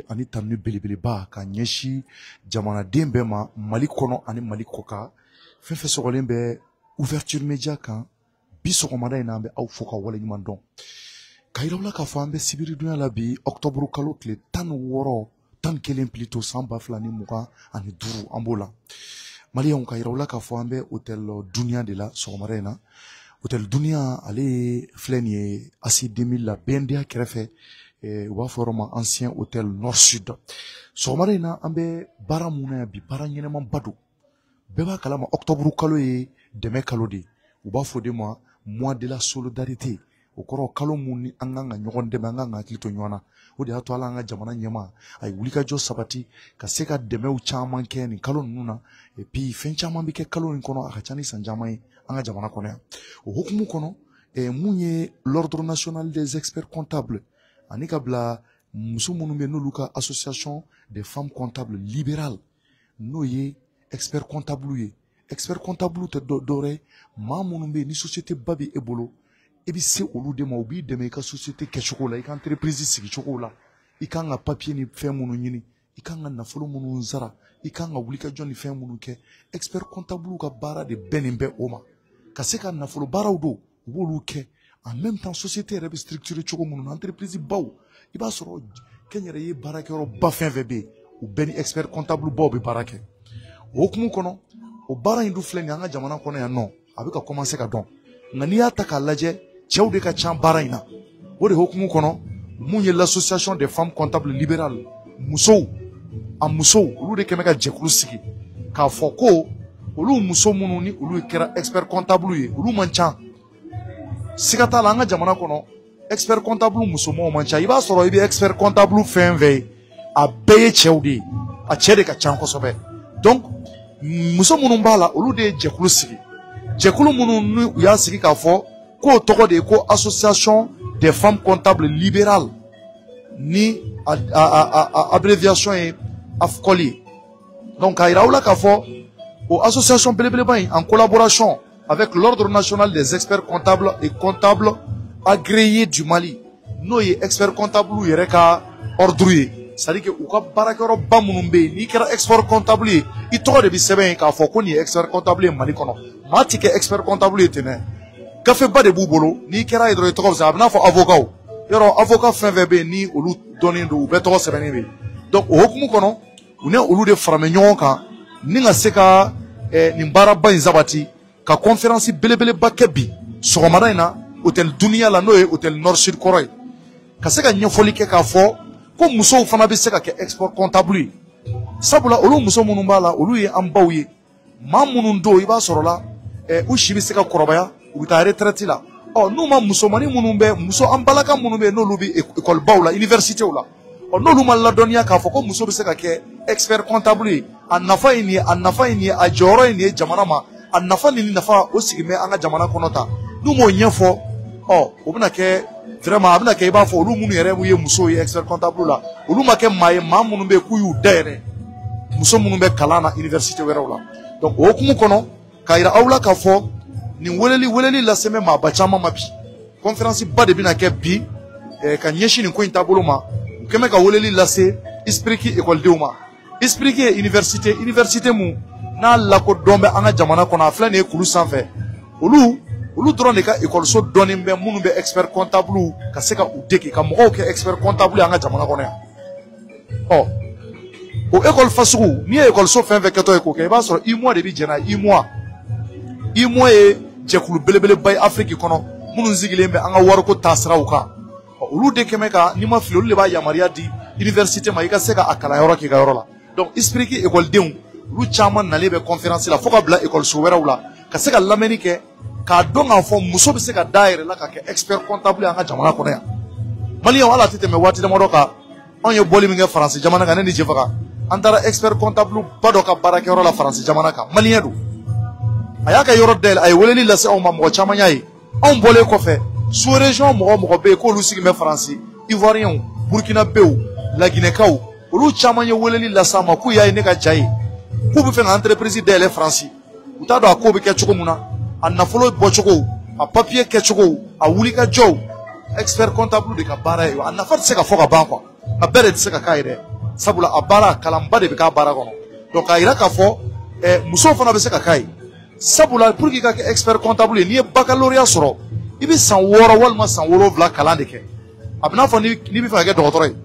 ani tanu belebeleba ka ɲɛsi jamanaden bɛɛ ma Mali kɔnɔ ani Mali kɔkan fɛn fɛn sɔgɔlen bɛ ouverture média kan bi sɔgɔmada in na an bɛ aw fo ka waleɲuman dɔn ka yiraw la k'a fɔ an bɛ sibiridonya la bi octobre kalo tile 16 11 plutôt san 2025 an b'o la maliyɛnw ka yiraw la k'a fɔ an bɛ hôtel Dunia de la sɔgɔmada in na hôtel Dunia ale filɛ nin ye ACI 2000 la BNDA kɛrɛfɛ u b'a fɔ yɔrɔ ma ancien hôtel Nord Sud sɔgɔmada in na an bɛ baara mun na yan bi baara ɲɛnɛmanba don bɛɛ b'a kalama octobre kalo ye dɛmɛ kalo de u b'a fɔ de ma mois de la solidarité o kɔrɔ kalo mun ni an kan ka ɲɔgɔn dɛmɛ an kan ka hakili to ɲɔgɔn na o de y'a to ala an ka jamana ɲɛma a ye wulikajɔ sabati ka se ka dɛmɛw caman kɛ nin kalo ninnu na et puis fɛn caman bɛ kɛ kalo in kɔnɔ a ka ca ni san caman ye an ka jamana kɔnɔ yan o hukumu kɔnɔ mun ye l'ordre national des experts comptables ani ka bila muso minnu bɛ n'olu ka association des femmes comptables libérales n'o ye expert comptable ye expert comptable tɛ dɔwɛrɛ maa minnu bɛ ni société ba bɛ e bolo e bɛ se olu de ma u b'i dɛmɛ i ka société kɛcogo la i ka entreprise sigicogo la i kan ka papier ni fɛn minnu ɲini i kan ka nafolo minnu sara i kan ka wulikajɔ ni fɛn minnu kɛ expert comptable ka baara de bɛnnen bɛ o ma ka se ka nafolo baaraw don u b'olu kɛ en même temps société yɛrɛ bɛ structuré cogo minnu na entreprise baw i b'a sɔrɔ kɛnyɛrɛye baarakɛyɔrɔ ba fɛn fɛn bɛ yen u bɛɛ ni expert comptable baw bɛ baara kɛ o hukumu kɔnɔ o baara in dun filɛ nin ye an ka jamana kɔnɔ yan nɔ a bɛ ka commencer ka dɔn nka n'i y'a ta k'a lajɛ cɛw de ka ca baara in na o de hukumu kɔnɔ mun ye l'association des femmes comptables libérales musow a musow olu de kɛmɛ ka jɛkulu sigi k'a fɔ ko olu muso minnu ni olu kɛra expert comptable ye olu man ca siga t'a la an ka jamana kɔnɔ expert comptable musomanw man ca i b'a sɔrɔ i bɛ expert comptable fɛn fɛn ye a bɛɛ ye cɛw de ye a cɛ de ka ca kosɛbɛ donc muso minnu b'a la olu de ye jɛkulu sigi jɛkulu minnu ni u y'a sigi k'a fɔ k'o tɔgɔ de ye ko association des femmes comptables libérales ni abréviation ye AFCOL ye donc k'a yira aw la k'a fɔ o association belebeleba in en collaboration avec l'ordre national des experts comptables et comptables agréés du Mali n'o ye expert comptable yɛrɛ ka ordre ye c'est-à-dire que u ka baarakɛyɔrɔ ba minnu bɛ yen n'i kɛra expert comptable ye i tɔgɔ de bɛ sɛbɛn yen k'a fɔ ko nin ye expert comptable ye Mali kɔnɔ maa ti kɛ expert comptable ye ten dɛ gafe ba de b'u bolo n'i kɛra ye dɔrɔn i tɔgɔ bɛ sɛbɛn a bɛ n'a fɔ avocat yɔrɔ avocat fɛn fɛn bɛ yen ni olu dɔnnen don u bɛɛ tɔgɔ sɛbɛnnen bɛ yen donc o hukumu kɔnɔ u ni olu de fara bɛ ɲɔgɔn kan ni ka se ka nin baaraba in sabati ka conférence belebeleba kɛ bi sɔgɔmada in na hôtel Dunia la n'o ye hôtel Nord Sud kɔrɔ ye ka se ka ɲɛfɔli kɛ k'a fɔ ko musow fana bɛ se ka kɛ expert comptable ye sabula olu muso minnu b'a la olu ye an baw ye maa minnu don i b'a sɔrɔ la u si bɛ se ka kɔrɔbaya u bɛ taa retraite la n'u ma musomanin minnu bɛ an balaka minnu bɛ n'olu bɛ école baw la université la n'olu ma ladɔnniya k'a fɔ ko muso bɛ se ka kɛ expert comptable ye a nafa ye nin ye a nafa ye nin ye a jɔyɔrɔ ye nin ye jamana ma a nafa ni nafa o sigi bɛ an ka jamana kɔnɔ tan n'u m'o ɲɛfɔ o bɛna kɛ vraiment a bɛna kɛ i b'a fɔ olu minnu yɛrɛ ye musow ye expert comptable la olu ma kɛ maa ye maa minnu bɛ yen k'u y'u dayɛlɛ muso minnu bɛ kalan na université wɛrɛw la donc o hukumu kɔnɔ k'a yira aw la k'a fɔ nin weleli lase bɛ maaba caman ma bi conférence ba de bɛna kɛ bi ka ɲɛsin nin ko in taabolo ma u kɛn bɛ ka weleli lase ISPRIKI ekɔlidenw ma ISPRIKI ye université mun n'a lakodɔn bɛ an ka jamana kɔnɔ a filɛ nin ye kulu sanfɛ olu dɔrɔn de ka ekɔliso dɔnnen bɛ minnu bɛ expert comptable ka se ka u dege ka mɔgɔw kɛ expert comptable an ka jamana kɔnɔ yan o école fasugu n'i ye ekɔliso fɛn fɛn kɛtɔ ye k'o kɛ i b'a sɔrɔ IMOA de bɛ jɛn n'a ye IMOA ye jɛkulu belebeleba ye Afrique kɔnɔ minnu sigilen bɛ an ka wariko taasiraw kan olu de kɛmɛ ka n'i ma fili olu de b'a yamaruya di université ma i ka se ka a kalanyɔrɔ k'i ka yɔrɔ la donc ISPRIKI ekɔlidenw olu caman nalen bɛ conférence la fo ka bila ekɔliso wɛrɛw la ka se ka lamɛnni kɛ k'a dɔn k'a fɔ muso bɛ se ka da yɛrɛ la ka kɛ expert comptable an ka jamana kɔnɔ yan maliyɛnw hali a tɛ tɛmɛ waati damadɔ kan anw ye bɔli min kɛ faransi jamana kan ne ni Jɛfaga an taara expert comptable ba dɔ ka baarakɛyɔrɔ la faransi jamana kan maliyɛn don a y'a ka yɔrɔ dayɛlɛ a ye weleli lase anw ma mɔgɔ caman y'a ye anw bɔlen kɔfɛ sous région mɔgɔ bɛ yen k'olu sigi bɛ faransi ivoiriyɛnw burkinabɛw laginɛkaw olu caman ye weleli lase an ma k'u y'a ye ne ka ja ye k'u bɛ fɛ ka entreprise dayɛlɛ faransi u t'a dɔn a ko bɛ kɛ cogo min na a nafolo bɔcogo a papier kɛcogo a wulikajɔw expert comptable de ka baara ye a nafa tɛ se ka fɔ ka ban quoi a bɛɛ de tɛ se ka k'a ye dɛ sabula a baara kalanba de bɛ k'a baara kɔnɔ donc k'a yira k'a fɔ musow fana bɛ se ka k'a ye sabula pour que i ka kɛ expert comptable ye n'i ye baccalauréat sɔrɔ i bɛ san 6 walima san 7 kalan de kɛ a bɛ n'a fɔ n'i bɛ fɛ ka kɛ dɔgɔtɔrɔ ye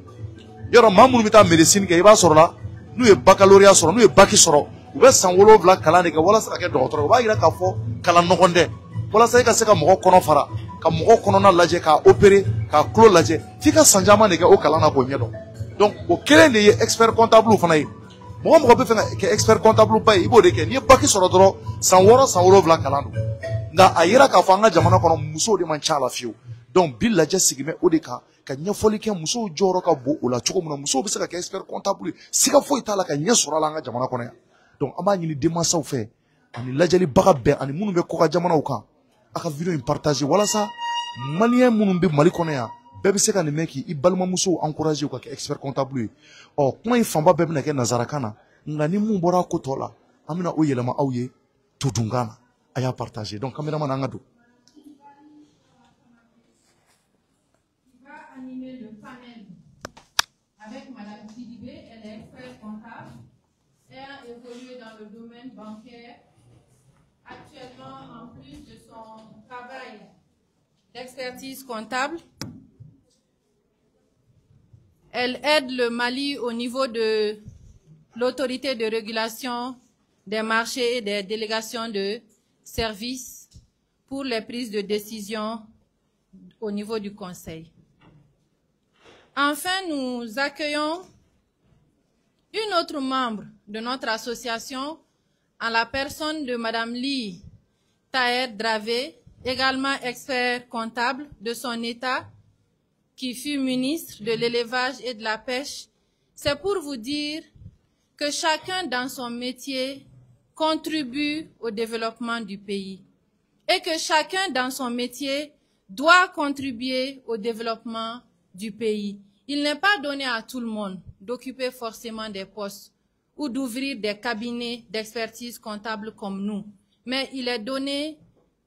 yɔrɔ maa minnu bɛ taa médecine kɛ i b'a sɔrɔ la n'u ye baccalauréat sɔrɔ n'u ye bac sɔrɔ u bɛ san 7 kalan de kɛ walasa ka kɛ dɔgɔtɔrɔ ye o b'a yira k'a fɔ kalan nɔgɔn tɛ walasa i ka se ka mɔgɔ kɔnɔ fara ka mɔgɔ kɔnɔna lajɛ k'a opérer k'a tulo lajɛ f'i ka san caman de kɛ o kalan na k'o ɲɛdɔn donc o kelen de ye expert comptable fana ye mɔgɔ mɔgɔ bɛ fɛ ka kɛ expert comptable ba ye i b'o de kɛ n'i ye bac sɔrɔ dɔrɔn san 6 san 7 kalan don nka a yira k'a fɔ an ka jamana kɔnɔ musow de man ca la fiyewu donc bi lajɛ sigimɛ o de kan ka ɲɛfɔli kɛ musow jɔyɔrɔ ka bon o la cogo min na musow bɛ se ka kɛ expert comptable ye siga foyi t'a la ka ɲɛ sɔrɔ a la an ka jamana kɔnɔ yan donc an b'a ɲini denmansaw fɛ ani lajɛlibaga bɛɛ ani minnu bɛ kɔkan jamanaw kan a ka video in partager walasa maliyɛn minnu bɛ Mali kɔnɔ yan bɛɛ bɛ se ka nin mɛn k'i balimamusow encourager u ka kɛ expert comptable ye ɔ kuma in fanba bɛɛ bɛna kɛ nanzarakan na nka ni mun bɔra ko tɔ la an bɛna o yɛlɛma aw ye tudunkan na a y'a partager donc caméraman an ka don. Animer le panel avec Madame Sidibé, elle est expert comptable, elle a évolué dans le domaine bancaire. Actuellement, en plus de son travail d'expertise comptable, elle aide le Mali au niveau de l'autorité de régulation des marchés et des délégations de services pour les prises de décision au niveau du Conseil. Enfin, nous accueillons une autre membre de notre association en la personne de Madame Ly Taher Dravé, également expert comptable de son État, qui fut ministre de l'élevage et de la pêche. C'est pour vous dire que chacun dans son métier contribue au développement du pays et que chacun dans son métier doit contribuer au développement du pays. Il n'est pas donné à tout le monde d'occuper forcément des postes ou d'ouvrir des cabinets d'expertise comptable comme nous, mais il est donné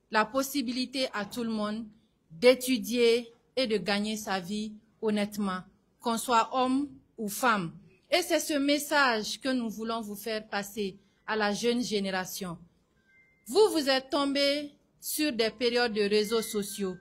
la possibilité à tout le monde d'étudier et de gagner sa vie honnêtement, qu'on soit homme ou femme. Et c'est ce message que nous voulons vous faire passer à la jeune génération. Vous êtes tombés sur des périodes de réseaux sociaux.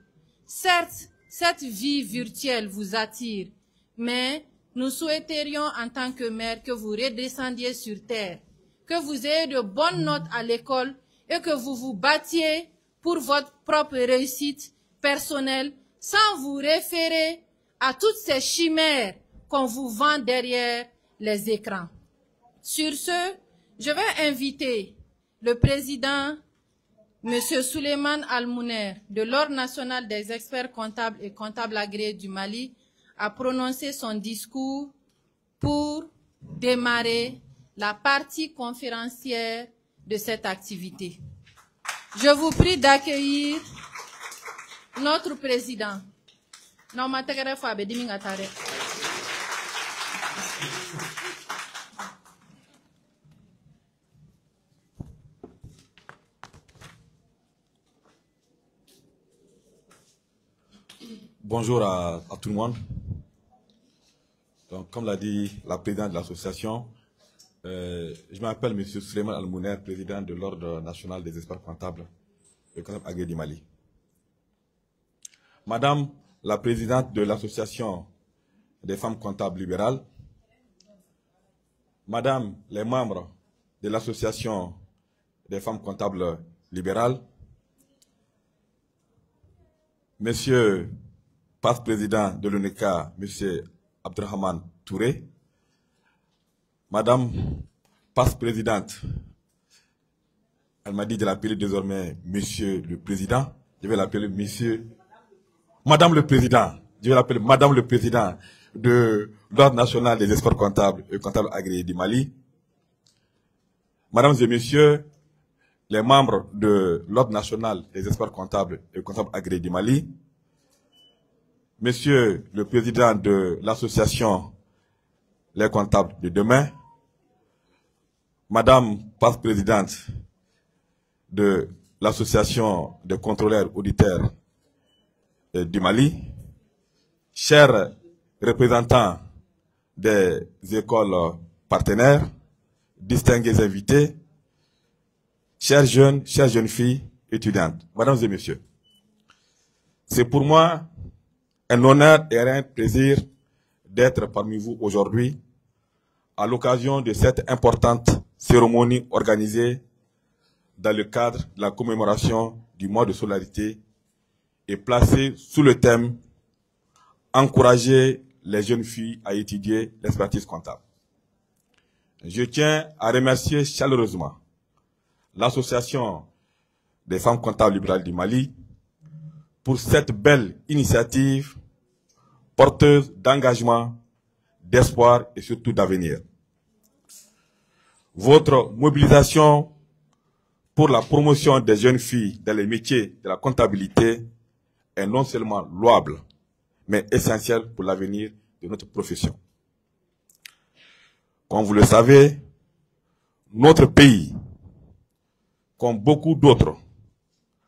Certes, cette vie virtuelle vous attire, mais nous souhaiterions en tant que mère que vous redescendiez sur terre, que vous ayez de bonnes notes à l'école et que vous vous battiez pour votre propre réussite personnelle sans vous référer à toutes ces chimères qu'on vous vend derrière les écrans. Sur ce, je vais inviter le président, M. Souleymane Almouner, de l'Ordre national des experts comptables et comptables agréés du Mali, à prononcer son discours pour démarrer la partie conférencière de cette activité. Je vous prie d'accueillir notre président. Bonjour à tout le monde. Donc, comme l'a dit la présidente de l'association, je m'appelle M. Souleymane Almouner, président de l'Ordre national des experts comptables et comptables agréés du Mali. Madame la présidente de l'association des femmes comptables libérales, Madame les membres de l'association des femmes comptables libérales, Monsieur vice-président de l'UNECA, M. Abdrahman Touré, Madame vice-présidente, elle m'a dit de l'appeler désormais Monsieur le Président, je vais l'appeler Monsieur, Madame le Président, je vais l'appeler Madame le Président de l'Ordre national des experts comptables et comptables agréés du Mali, Mesdames et Messieurs, les membres de l'Ordre national des experts comptables et comptables agréés du Mali, Monsieur le Président de l'association Les Comptables de demain, Madame vice-présidente de l'association des contrôleurs auditeurs du Mali, chers représentants des écoles partenaires, distingués invités, chers jeunes filles étudiantes, mesdames et messieurs, c'est pour moi un honneur et un plaisir d'être parmi vous aujourd'hui à l'occasion de cette importante cérémonie organisée dans le cadre de la commémoration du mois de solidarité et placée sous le thème « Encourager les jeunes filles à étudier l'expertise comptable ». Je tiens à remercier chaleureusement l'Association des femmes comptables libérales du Mali pour cette belle initiative porteuse d'engagement, d'espoir et surtout d'avenir. Votre mobilisation pour la promotion des jeunes filles dans les métiers de la comptabilité est non seulement louable, mais essentielle pour l'avenir de notre profession. Comme vous le savez, notre pays, comme beaucoup d'autres,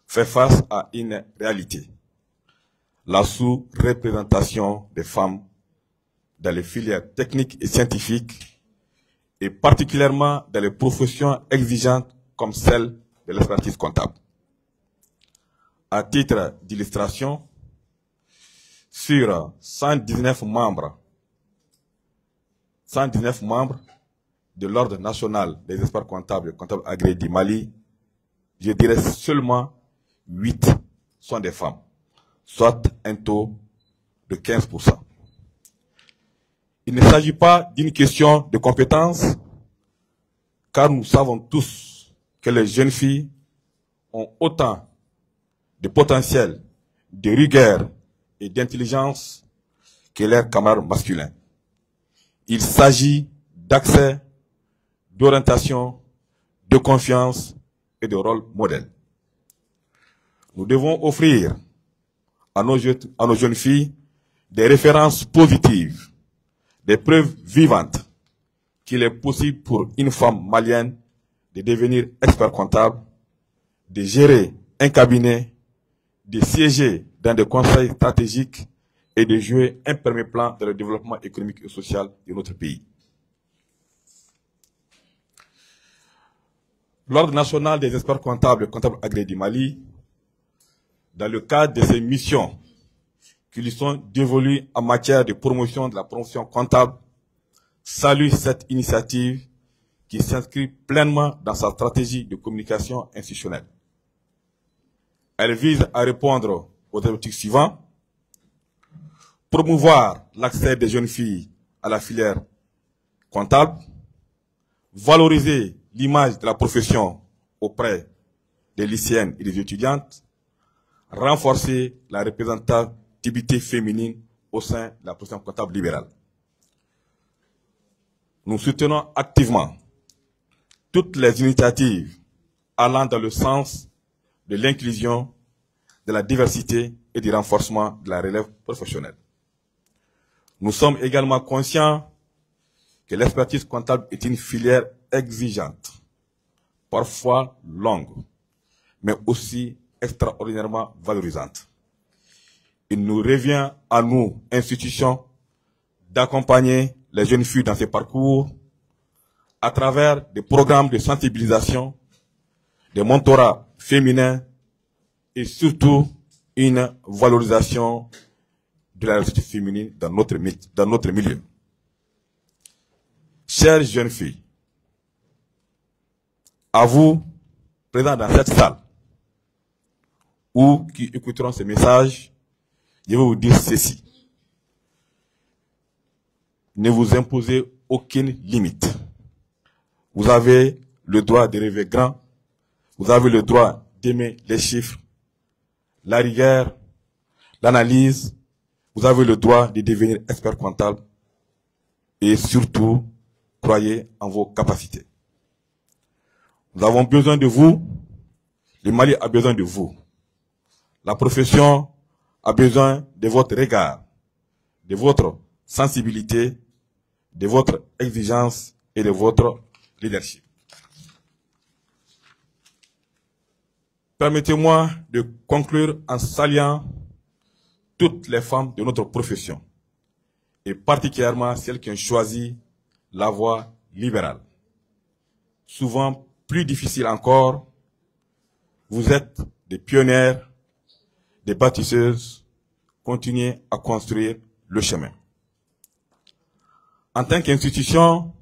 fait face à une réalité, la sous-représentation des femmes dans les filières techniques et scientifiques, et particulièrement dans les professions exigeantes comme celle de l'expertise comptable. À titre d'illustration, sur 119 membres de l'Ordre national des experts comptables et comptables agréés du Mali, je dirais seulement 8 sont des femmes, soit un taux de 15%. Il ne s'agit pas d'une question de compétence, car nous savons tous que les jeunes filles ont autant de potentiel, de rigueur et d'intelligence que leurs camarades masculins. Il s'agit d'accès, d'orientation, de confiance et de rôle modèle. Nous devons offrir à nos jeunes filles des références positives, des preuves vivantes qu'il est possible pour une femme malienne de devenir expert comptable, de gérer un cabinet, de siéger dans des conseils stratégiques et de jouer un premier plan dans le développement économique et social de notre pays. L'Ordre national des experts comptables et comptables agréés du Mali, dans le cadre de ses missions qui lui sont dévolues en matière de promotion de la profession comptable, salue cette initiative qui s'inscrit pleinement dans sa stratégie de communication institutionnelle. Elle vise à répondre aux objectifs suivants: promouvoir l'accès des jeunes filles à la filière comptable, valoriser l'image de la profession auprès des lycéennes et des étudiantes, renforcer la représentativité féminine au sein de la profession comptable libérale. Nous soutenons activement toutes les initiatives allant dans le sens de l'inclusion, de la diversité et du renforcement de la relève professionnelle. Nous sommes également conscients que l'expertise comptable est une filière exigeante, parfois longue, mais aussi extraordinairement valorisante. Il nous revient à nous, institutions, d'accompagner les jeunes filles dans ces parcours à travers des programmes de sensibilisation, des mentorats féminins et surtout une valorisation de la réussite féminine dans notre milieu. Chères jeunes filles, à vous, présents dans cette salle, ou qui écouteront ces messages, je vais vous dire ceci. Ne vous imposez aucune limite. Vous avez le droit de rêver grand, vous avez le droit d'aimer les chiffres, la rigueur, l'analyse, vous avez le droit de devenir expert comptable et surtout, croyez en vos capacités. Nous avons besoin de vous, le Mali a besoin de vous. La profession a besoin de votre regard, de votre sensibilité, de votre exigence et de votre leadership. Permettez-moi de conclure en saluant toutes les femmes de notre profession, et particulièrement celles qui ont choisi la voie libérale. Souvent plus difficile encore, vous êtes des pionnières, des bâtisseuses, continuez à construire le chemin. En tant qu'institution,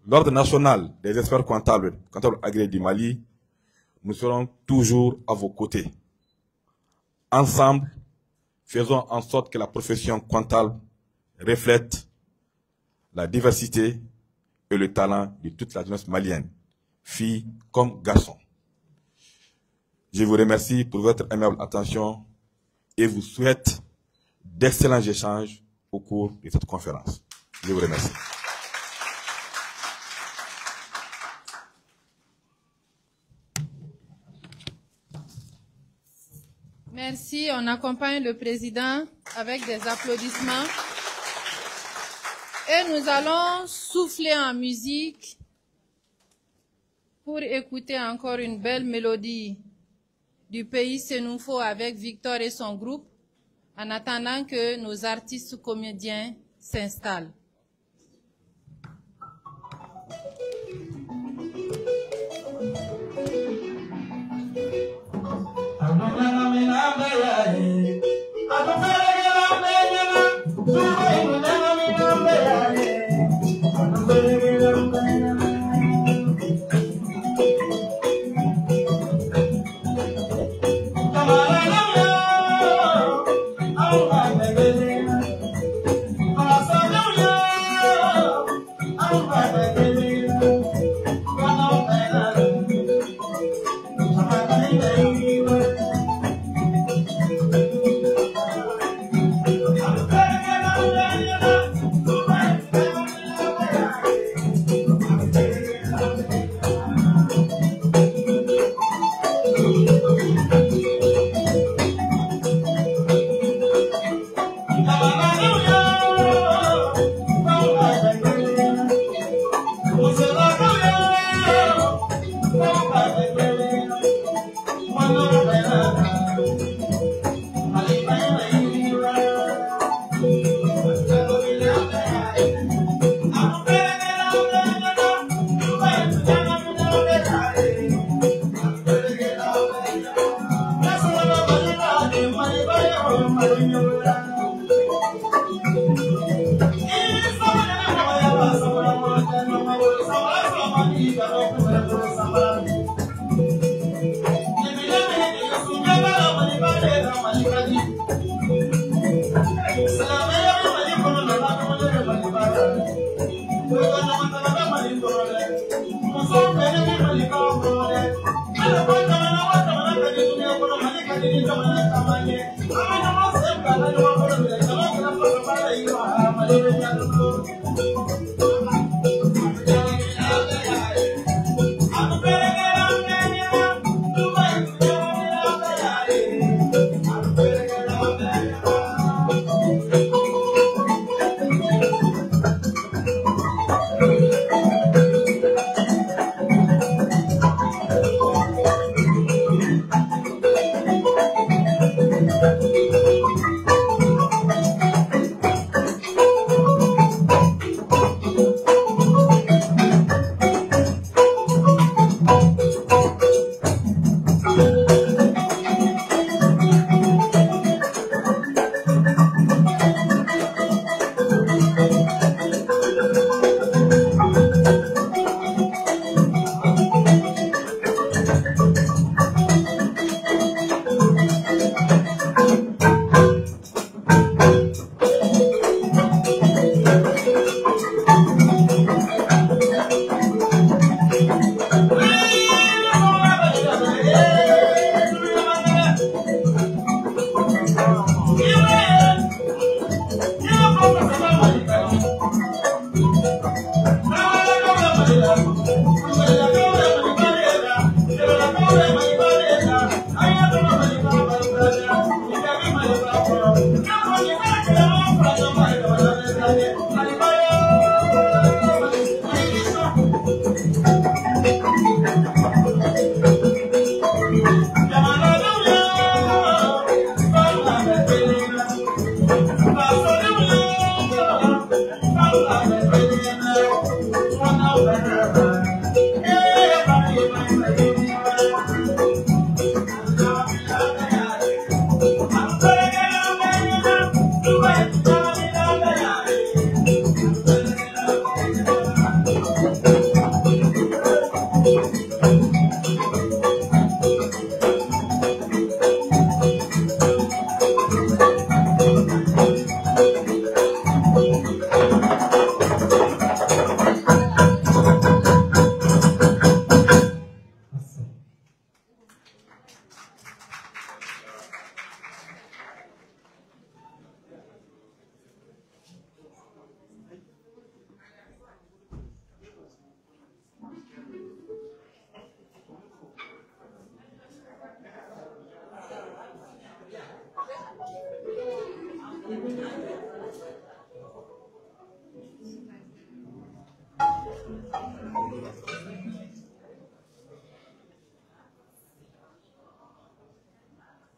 l'Ordre national des experts comptables agréés du Mali, nous serons toujours à vos côtés. Ensemble, faisons en sorte que la profession comptable reflète la diversité et le talent de toute la jeunesse malienne, filles comme garçons. Je vous remercie pour votre aimable attention et vous souhaite d'excellents échanges au cours de cette conférence. Je vous remercie. Merci. On accompagne le président avec des applaudissements. Et nous allons souffler en musique pour écouter encore une belle mélodie du pays Sénoufo avec Victor et son groupe, en attendant que nos artistes comédiens s'installent.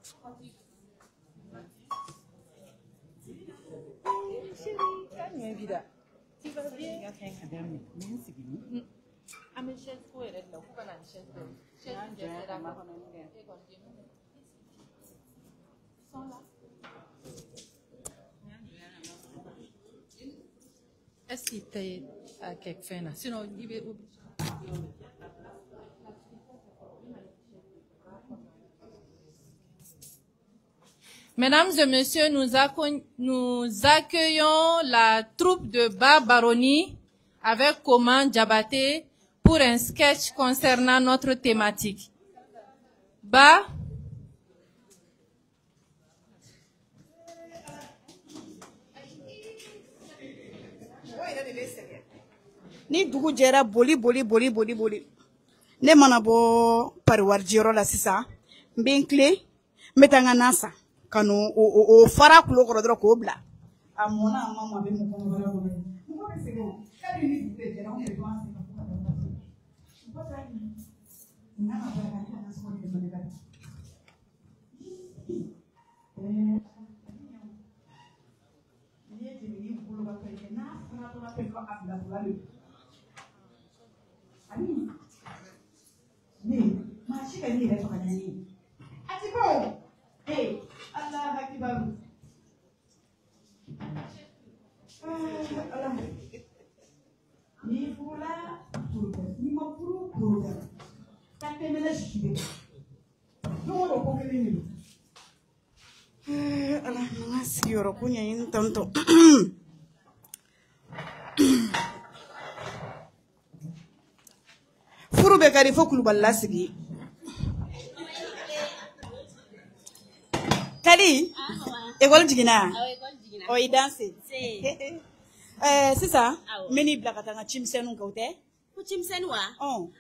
Tu vas bien? Ah, mais chaise pour elle, là, pour qu'on a une chaise de. Chaise de sont là. Est-ce qu'il t'aide à quelque chose? Sinon, il va oublier. Mesdames et messieurs, nous accueillons la troupe de Ba Baroni avec Koman Diabaté pour un sketch concernant notre thématique. Ba. Ni dugu jɛra boli ne mana bɔ pariwarijiyɔrɔ la sisan n bɛ n tilen n bɛ taa n ka nan san ka o fara kulo kɔrɔ dɔrɔn k'o bila a mɔna a ma mɔ a bɛ mɔgɔ wɛrɛ bolo mɔgɔ bɛ segin o k'ale ni dugu bɛɛ jɛra anw yɛrɛ b'an sen ka fɔ ka taa n ka taa n ka baara kɛ ne ka nasɔngɔ de bɛ ne ka n'i ye tɛmɛ n'i bolo ka fɛn kɛ n'a fana tora fɛn fɔ a bila fila de ani ne maa si ka n'i yɛrɛ faga ni ye a ti bɔ ala hakibaru ala n'i furula furu kɛ n'i ma furu kɛ ka tɛmɛ ne si de don o don ko kelen de don ala n ka sigiyɔrɔ ko ɲɛɲini tantɔ furu bɛ kari fo kulubali lasigi kali école jiginna o i danse sisan n bɛ n'i bila ka taa n ka cimisɛnninw kɛ o tɛ ko cimisɛnnin wa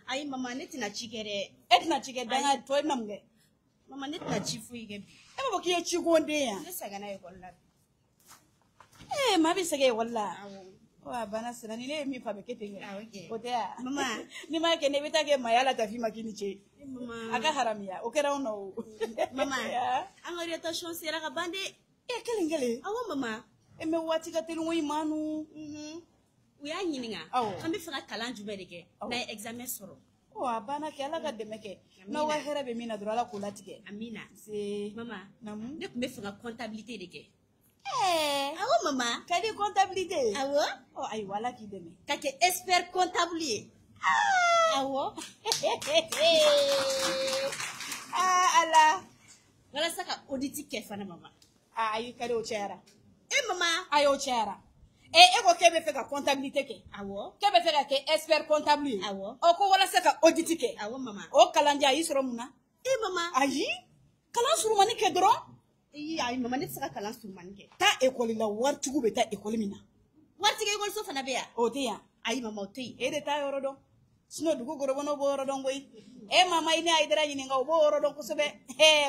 ayi mama ne tɛna ci kɛ dɛ e tɛna ci kɛ danga to e bɛna mun kɛ mama ne tɛna ci foyi kɛ bi e b'a fɔ k'i ye cikoden yan ne sɛgɛnna école la maa bɛ sɛgɛn école la a banna sira ni ne ye min fɔ a bɛ kɛ ten kɛ o tɛ yan mama n'i m'a kɛ ne bɛ taa kɛ maa yala tafi ma k'i ni ce a ka haramiya o kɛra anw na o mama an ka orientation sera ka ban dɛ kelen awɔ mama e mɛ waati ka teli ko i ma nu u y'a ɲininka an bɛ fɛ ka kalan jumɛn de kɛ n'a ye examen sɔrɔ a banna kɛ ala ka dɛmɛ kɛ n'aw ka hɛrɛ bɛ min na dɔrɔn ala k'o latigɛ amina mama namu ne tun bɛ fɛ ka comptabilité de kɛ awɔ mama ka di comptabilité awɔ ayiwa ala k'i dɛmɛ ka kɛ expert comptable ye awɔ ala walasa ka audit kɛ fana mama ayi kari o cɛyara mama ayi o cɛyara e ko k'e bɛ fɛ ka comptabilité kɛ awɔ k'e bɛ fɛ ka kɛ expert comptable ye awɔ ko walasa ka audit kɛ awɔ mama o kalanjɛ a y'i sɔrɔ mun na mama ayi kalan surumani kɛ dɔrɔn ayi mama ne tɛ se ka kalan surumani kɛ taa école la waritigiw bɛ taa école min na waritigi école fana bɛ yan o tɛ yan ayi mama o tɛ yen e de taa yɔrɔ dɔn sinon dugu gorobɔnɔw b'o yɔrɔ dɔn koyi mama i ni Ayidara ɲininka o b'o yɔrɔ dɔn kosɛbɛ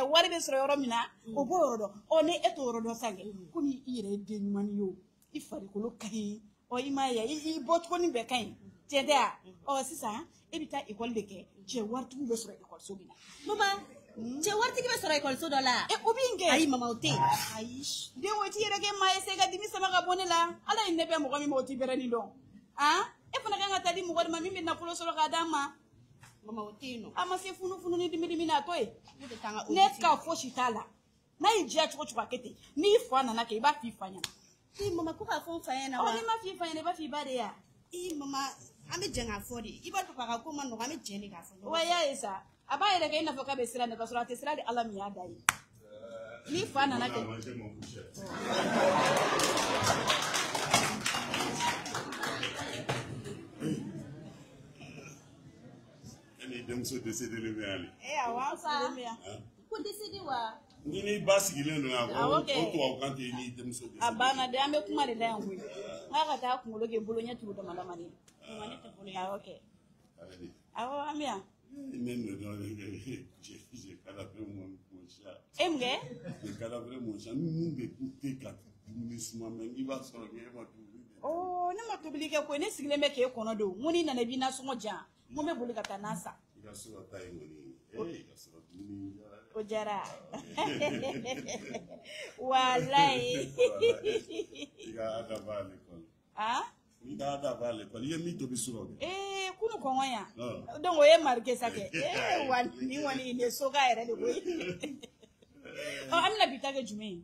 wari bɛ sɔrɔ yɔrɔ min na o b'o yɔrɔ dɔn ni e t'o yɔrɔ dɔn san kɛ komi i yɛrɛ ye den ɲuman ye o i farikolo ka ɲi i m'a ye i bɔcogonin bɛɛ ka ɲi tiɲɛ tɛ yan sisan e bɛ taa école de kɛ cɛ waritigiw bɛ sɔrɔ école min na mama cɛ waritigi bɛ sɔrɔ école dɔ la o b'i kɛ ayi mama o tɛ yen ayi den o t'i yɛrɛ kɛ maa ye se ka dimi sama ka bɔ ne la ala ye ne bɛ mɔgɔ min ma o t'i bɛrɛ nin dɔn e fana kan ka taa di mɔgɔ de ma min bɛ nafolo sɔrɔ k'a d'a ma mama o tɛ yen nɔ a ma se funufunu ni dimi na a to yen ne ka fosi t'a la n'a y'i diya cogo cogo a kɛ ten n'i fa nana kɛ i b'a fɔ i fa ɲɛna mama ko k'a fɔ n fa ɲɛna wa n'i ma fɔ i fa ɲɛna i b'a fɔ i ba de yan mama an bɛ jɛn k'a fɔ de i b'a dɔn k'a ko ma nɔgɔ an bɛ jɛn de k'a fɔ wa y'a ye sa a b'a yɛrɛ kɛ i n'a fɔ k'a bɛ siran ne ka sɔrɔ a tɛ siran de ala min y'a da ye n'i fa nana kɛ denmuso décédé le bɛ yan awɔ an sigilen bɛ yan ko décédé wa ni n'i ba sigilen don yan ko tubabukan tɛ n'i denmuso décédé a banna dɛ an bɛ kuma de la yan koyi n'a ka taa kunkolo kɛ bolo ɲɛ turu dama dama de ne tɛ bolo awɔ kɛ awɔ an bɛ yan ne nɔ dɔrɔn j'ai cadavre mon chat e mun kɛ j'ai cadavre mon chat mun bɛ kute ka dumuni suma mɛ n'i b'a sɔrɔ k'e ma dumuni ne ma tobili kɛ koyi ne sigilen bɛ k'e kɔnɔ don mun n'i nana i b'i nasɔngɔ jan mun bɛ boli ka taa n'a san i ka so ka taa yen kɔni i ka sɔrɔ dumuni Ojara. Wallahi. Iga ada ba l'école. Ah? Iga ada ba l'école. Ye mi to bi suro. Kunu kongoya. Donc oye marqué ça ke. Wani ne soga ere de boy. Oh, amina bitake jume.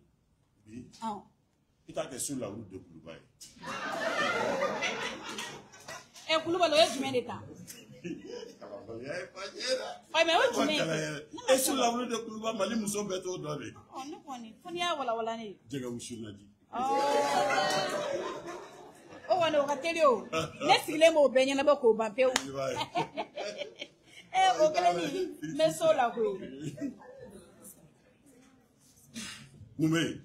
Bi. Ah. Bitake sur la route de Koulibaly. Koulibaly oye jume d'État. Mais où tu es? Et sur la route de Koulibaly, Mali Mousso Beto Dore. Oh, non, on y a wala ne. Djega Wouchounadi. Oh, on a raté le haut. Laisse-le mo benye na bako bampe. Okeleni, mais so la ko. Noumé.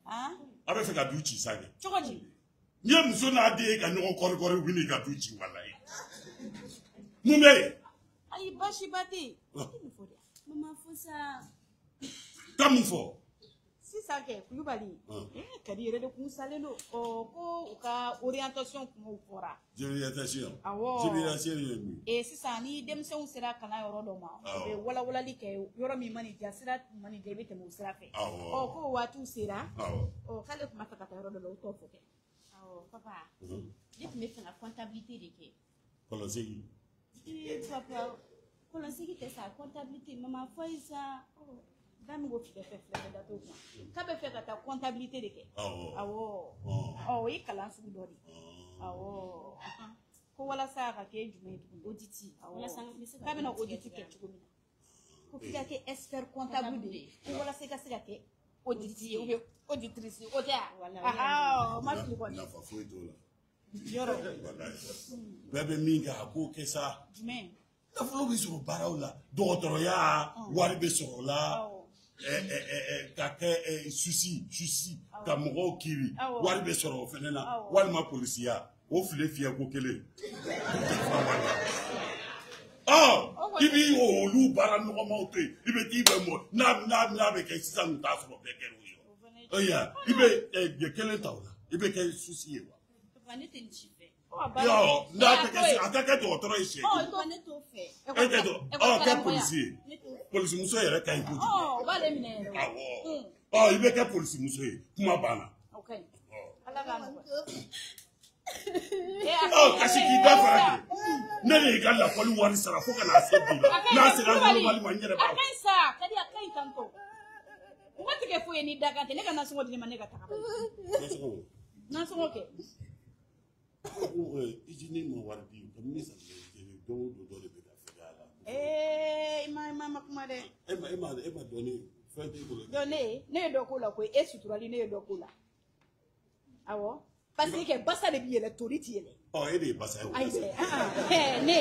Ah? Abe fe ka duchi sage. Chokoji. Nye Mousso na de ka no kor wini ka duchi wallahi. Noumé. Ayi bashi bati. Maman Fosa. Kamufo. Si ça ke Koulibaly. Kadi yere de kun salelo. Ko uka orientation kuma ukora. Orientation. Awo. Orientation. Si ça ni demsen sera kana yoro do ma. Be wala li ke yoro mi mani jasira mani debe te mo sera fe. Ko watu sera. Kale kuma ta kata yoro do lo to foke. Papa. Dites me faire la comptabilité de que. Kolosegi. Papa. Kolosegi te sa comptabilité maman Fosa. Dame go fi fait da to ko. Ka be fait ta comptabilité de que. Awo yi kalan su dori. Awo. Ko wala sa ka ke jume auditi. Wala sa ka be na auditi ke chugo mina. Ko fi ka ke expert comptable de. Ko wala se ka ke auditi ou auditrice odia. Ma fi ko. Na fa foi to la. Yoro. Bebe minga ko ke sa. Jume. Na folo bi suru baraw la. Docteur ya wari be suru la. Ka kɛ susi ka mɔgɔw kiri wari bɛ sɔrɔ o fɛnɛ na walima polisiya o file fiyɛ ko kelen i b'i olu baara nɔgɔmaw to yen i bɛ t'i bɛ mɔ n'a bɛ kɛ sisan nin t'a sɔrɔ bɛɛ kɛra o ye i bɛ kelen ta o la i bɛ kɛ susi ye wa n'a bɛ kɛ a ka kɛ dɔgɔtɔrɔ ye siɲɛ kɛ polisi ye polisimuso yɛrɛ ka ɲi kojugu i bɛ kɛ polisimuso ye kuma banna kasi k'i da fara kɛ ne de y'i ka lakɔli wari sara fo ka n'a se bi la n'a sera wali ma n yɛrɛ b'a a ka ɲi sa ka di a ka ɲi tantɔ o ma tigɛ foyi ye ni da kan tɛ ne ka nasɔngɔ di ne ma ne ka taga nasɔngɔ kɛ i ji ne ma wari di ka min san don o don dɔ de bɛ ka fɛgɛ a la i ma kuma dɛ e ma dɔɔni fɛn t'i bolo donc ne ye dɔ k'o la koyi e suturali ne ye dɔ k'o la awɔ parce que basa de bɛ yɛlɛ tori ti yɛlɛ e de ye basa ye ayi ne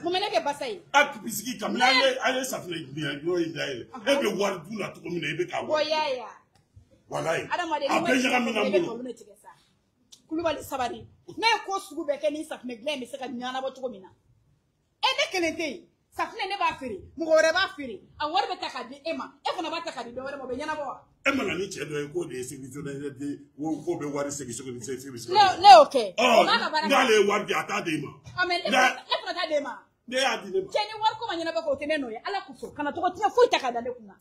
mun bɛ ne kɛ basa ye bisiki kabini an ye safunɛ n'o ye da yɛlɛ e bɛ wari dun na cogo min na e bɛ k'a wari walayi a bɛɛ ɲagami na n bolo Koulibaly sabari ne ye ko sugu bɛɛ kɛ ni safunɛ dilan bɛ se ka ɲanabɔ cogo min na ne kelen tɛ yen safunɛ ne b'a feere mɔgɔ wɛrɛ b'a feere a wari bɛ ta k'a di e ma e fana b'a ta k'a di dɔ wɛrɛ ma o bɛ ɲanabɔ wa e ma na ni cɛ dɔ ye k'o de ye sécurité de k'o bɛ wari segin ne y'o kɛ n'ale ye wari di a t'a di e ma e fana t'a di e ma ne y'a di ne ma cɛ ni wari ko ma ɲanabɔ kɛ o tɛ ne nɔ ye ala kosɔn kana tɔgɔ tiɲɛ foyi ta k'a da ne kunna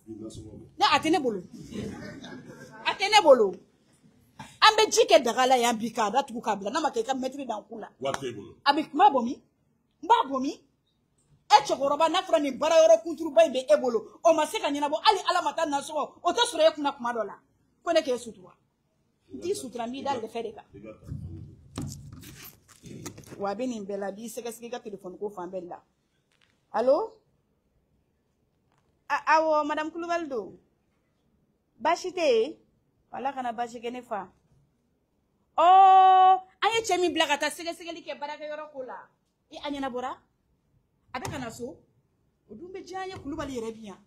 ne a tɛ ne bolo a tɛ ne bolo an bɛ ji kɛ daga la yan bi k'a datugu k'a bila n'a ma kɛ i ka mɛtiri dan ku la a bɛ kuma bɔ min n b'a bɔ min e cɛkɔrɔba n'a fɔra nin baara yɔrɔ kunturuba in bɛ e bolo o ma se ka ɲɛnabɔ hali ala ma taa nasɔgɔ o tɛ sɔrɔ e kunna kuma dɔ la ko ne k'e sutura n t'i sutura n b'i da lɛfɛ de kan wa a bɛ nin bɛɛ la a b'i sɛgɛsɛgɛ i ka telefɔni ko fan bɛɛ la allo awɔ madame Koulibaly don baasi tɛ yen ala kana baasi kɛ ne fa an ye cɛ min bila ka taa sɛgɛsɛgɛli kɛ baarakɛyɔrɔ ko la a ɲɛnabɔra a bɛ ka na so o dun bɛ diya an ye Koulibaly yɛrɛ bi yan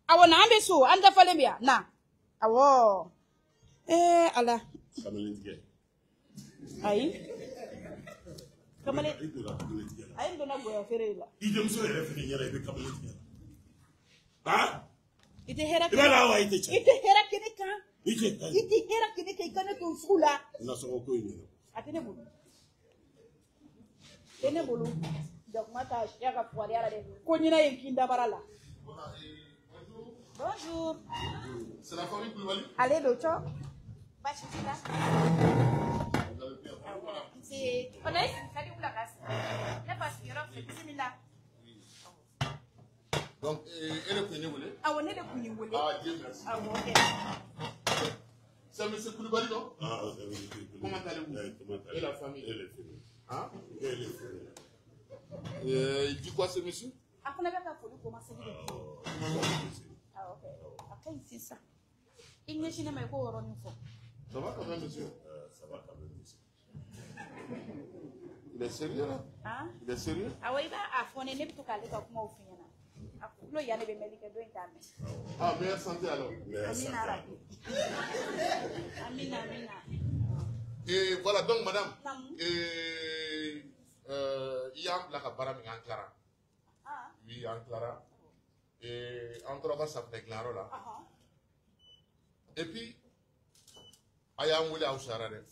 awɔ na an bɛ so an dafalen bɛ yan na awɔ ala ayi kamalen a ye n donna gɔyɔ feere la i denmuso yɛrɛ fana ɲɛna i bɛ kamalen tigɛ la i tɛ hɛrɛ i b'a la wa i tɛ cɛ i tɛ hɛrɛ kɛ ne kan i tɛ hɛrɛ kɛ ne kan i ka ne to sugu la nasɔngɔ ko in ɲɛna a tɛ ne bolo tɛ ne bolo jakuma t'a siya ka fugariya la dɛ ko ɲinɛ ye n kin dabara la Bonjour. C'est la famille Koulibaly? Allez, docteur. C'est... On a salut où la casse. La passe, il y aura fait bismillah. Donc, et le premier volet? Ah, on est le premier volet. Ah, Dieu merci. Ah, ok. C'est M. Koulibaly, non? Ah, c'est M. Koulibaly. Comment allez-vous? Et la famille? Et les filles. Hein? Et les filles. Il dit quoi, ce monsieur? Ah, on avait qu'à commencer depuis. Ah, ok. Après, c'est ça. Il n'est jamais pas au rond. Ça va quand même, monsieur? Ça va quand même, monsieur. Il est sérieux, là? Hein? Il est sérieux? Ah, oui, à fond, il n'est pas tout calé comme moi au final. Ah, il y a des médicaments qui doivent être. Ah, meilleure santé alors. Amina. Amina, Amina. Et voilà, donc, madame, Nam. il y a un blague à Baram en Clara. Ah. Oui, en Clara. Et entre autres, ça fait claro là. Ah. Et puis, il y a un moulin à Charade.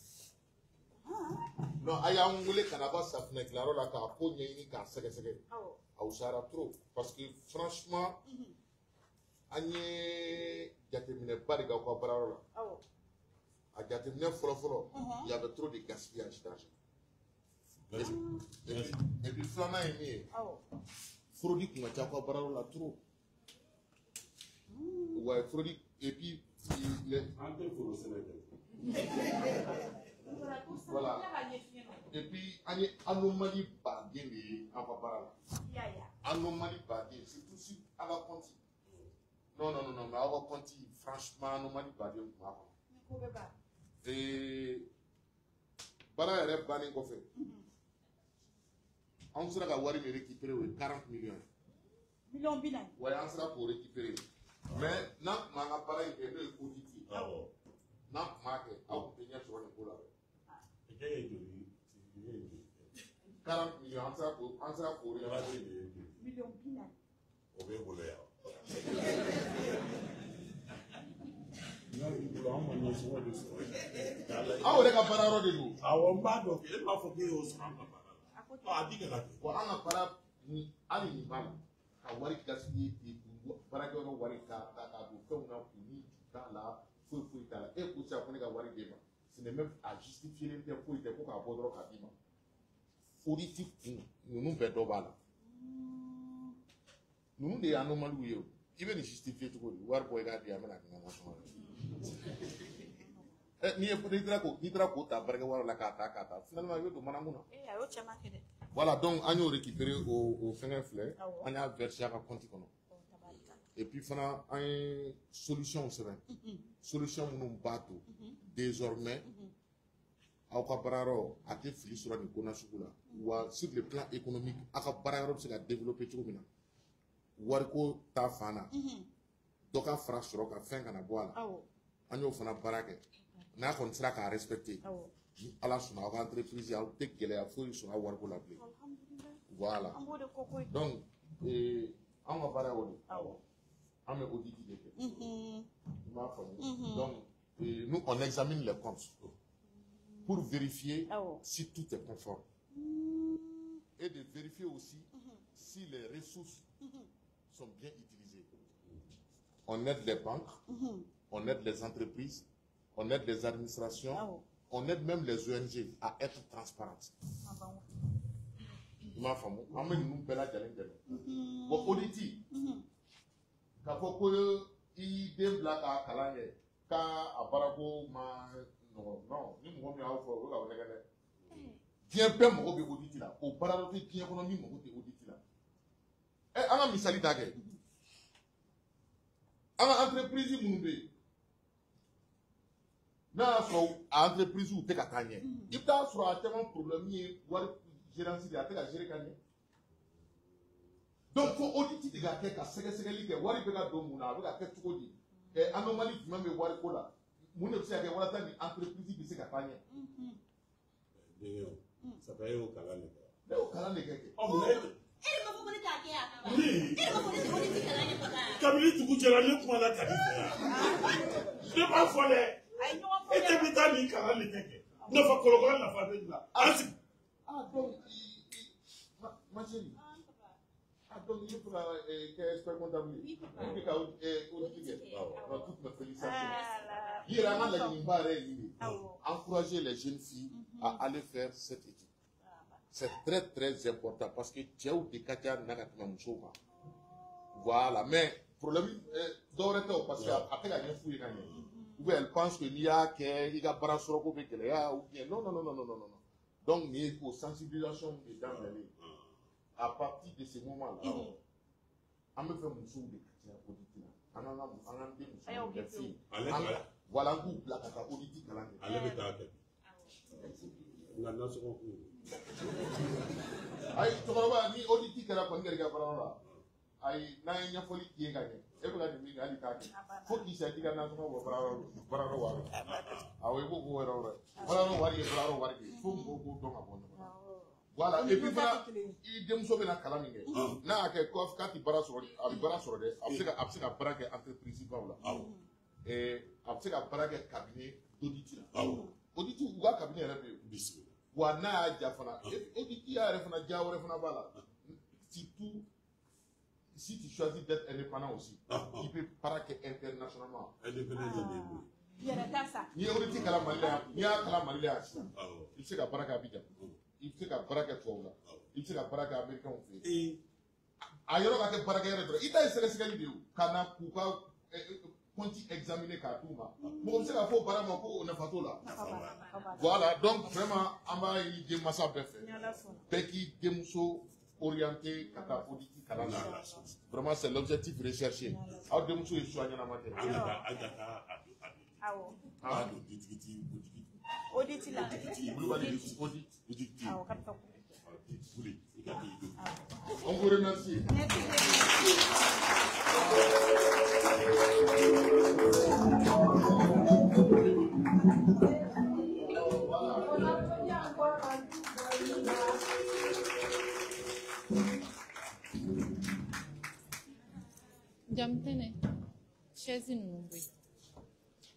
Non, il y a un moulin Canada, ça fait claro là, car pour n'y aller qu'à séquer. À Charade trop. Parce que franchement, il y a des pas de gars qui parlent là. Il y a il y avait trop de gaspillage d'argent. Et puis, flamand est mieux. Frodi qui m'a dit quoi parler là trop. Ouais, Frodi, et puis, Entre pour le Sénégal. voilà. Et puis, anomalie bargain en parlant. Anomalie bargain, c'est tout de suite à la Conti. Non, mais à la Conti, franchement, anomalie bargain. Et, voilà, il y a un banning qu'on fait. On sera à Wari récupérer 40 millions. Millions bilan. Oui, on sera pour récupérer. Mais, non, mon appareil est de auditer. Non, marqué, à vous payer sur le boulot. 40 millions, on sera pour récupérer. Millions bilan. On va voler. Ah, on est capable de nous. Ah, on va donc, il m'a faut qu'il y ait aussi un papa. Ah, dis que là. Bon, on a parlé ni ali ni bala. A wari gaspiller et para que on wari ka do fait on a pour ni dans là, faut là. Et pour ça on est wari dema. Ce n'est même à justifier les pour il faut ka bodro ka bima. Politique nous bedo bala. Nous des anomalies yo. Il veut justifier tout le war boy ga dia mena ngana so. Ni pour ni draco ta barga war la kata. Finalement yo do manamuna. Ayo chama kede. Voilà, donc, on a récupéré au fin fleur, on a versé à la compte. Et puis, on a une solution, c'est vrai. Solution, nous bateau. Désormais, à Okabararo, à te filer sur la Nikonasukula, ou sur le plan économique, à Okabararo, c'est la développer tout le monde. Warko Tafana. Donc, à Fra sur la fin, on a boire. On a fait un baraque. On a fait un respecter. Ala suna aw entreprise aw te gɛlɛya foyi sɔrɔ a wariko la bilen. Voilà. Donc, an ka baara y'o de. An bɛ audit de kɛ. I m'a faamu. Donc, nous on examine les comptes pour vérifier si tout est conforme et de vérifier aussi si les ressources sont bien utilisées. On aide les banques, on aide les entreprises, on aide les administrations. On aide même les ONG à être transparentes. Il m'a famille. On met nous belle à bon, auditi. Quand il débloque à Kalangé, quand à Barago, non, nous m'avons mis à vous. Bien peu mon robot auditi là. Au Barago, bien économie mon robot auditi là. Eh, on a mis ça d'agé. On a entreprise mounbe. N'a sɔrɔ a entreprise u tɛ ka taa ɲɛ i bɛ taa sɔrɔ a caman problème ye wari gérance de a tɛ ka gérer ka ɲɛ donc fo audit de ka kɛ ka sɛgɛsɛgɛli kɛ wari bɛ ka don mun na a bɛ ka kɛ cogo di anomalie jumɛn bɛ wari ko la mun de bɛ se ka kɛ walasa ni entreprise bɛ se ka taa ɲɛ. Denkɛ saba y'o kalan de kɛ. Ne y'o kalan de kɛ kɛ. Kabini dugu jɛra ne kumana ka di fɛ yan ne b'a fɔ dɛ. E tɛ bi taa nin kalan de kɛ kɛ nafa kɔlɔkɔlɔ nafa bɛ la an sigi. Donc ma chérie donc il faut que expert comptable. Il faut toutes mes félicitations. Il y a encourager les jeunes filles à aller faire cette étude. C'est très très important parce que tu as eu des cas voilà, mais problème parce qu'après la guerre fouille ou elle pense que l'IA qu'il y a bras sur le ou bien non. Donc il faut sensibilisation des gens à partir de ce moment là on me fait mon sou de voilà un couple là qui politique ay to ba ni audit kala ko ngere bara ay na nya foli ki ngane e bula de mi ali ka fo ki sa diga na ko bara wa awe bo ko wari fo ko to ma bon voilà et puis il dem so bena kala mi nge na ke ko kati bara so de absika bara ke entreprise ba la et absika bara ke cabinet d'audit la audit ou ga cabinet rebe bismi wana jafana audit ya refana jawo refana bala surtout si tu choisis d'être indépendant aussi, tu peux paraître internationalement. Indépendant. Il y a audit kala malia, il y a kala malia. Il sait qu'à paraître Abidjan, il sait qu'à paraître Toula, il sait qu'à paraître américain on fait. Ailleurs qu'à paraître retro, il t'a essayé ce qu'il dit. Kana kuka quand examiner Katouma. Bon c'est la fois paraître encore on a fait là. Voilà donc vraiment amba il dit massa perfect. Peki demso orienté kata politique. Vraiment, c'est l'objectif recherché. On vous remercie.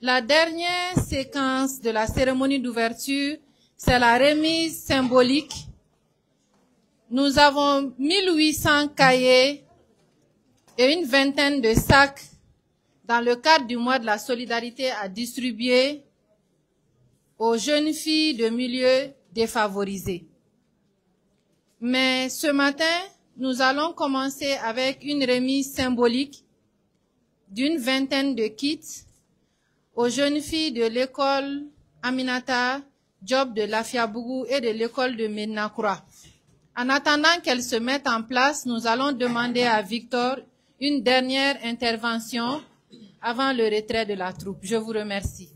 La dernière séquence de la cérémonie d'ouverture, c'est la remise symbolique. Nous avons 1800 cahiers et une vingtaine de sacs dans le cadre du mois de la solidarité à distribuer aux jeunes filles de milieux défavorisés. Mais ce matin, nous allons commencer avec une remise symbolique d'une vingtaine de kits aux jeunes filles de l'école Aminata Diop de Lafiabougou et de l'école de Médina-Croix. En attendant qu'elles se mettent en place, nous allons demander à Victor une dernière intervention avant le retrait de la troupe. Je vous remercie.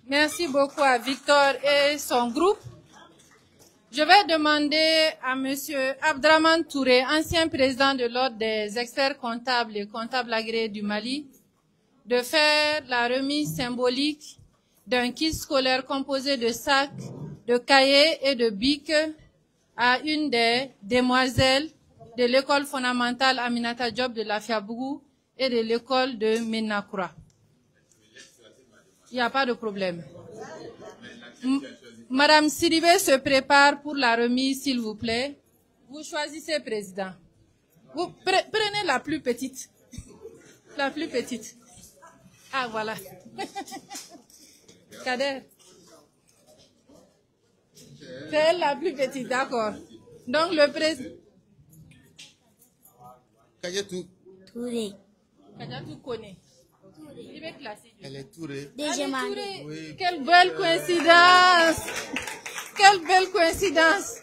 Merci beaucoup à Victor et son groupe. Je vais demander à Monsieur Abdraman Touré, ancien président de l'Ordre des experts comptables et comptables agréés du Mali, de faire la remise symbolique d'un kit scolaire composé de sacs, de cahiers et de bics à une des demoiselles de l'école fondamentale Aminata Diop de Lafiabougou et de l'école de Ménakoura. Il n'y a pas de problème. Madame Sidibé se prépare pour la remise, s'il vous plaît. Vous choisissez, président. Vous prenez la plus petite. La plus petite. Ah, voilà. Kader. C'est elle la plus petite, d'accord. Donc, le président... Kajatou Touré. Kajatou connaît. Elle est Touré. Touré. Oui. Quelle belle coïncidence. Quelle belle coïncidence.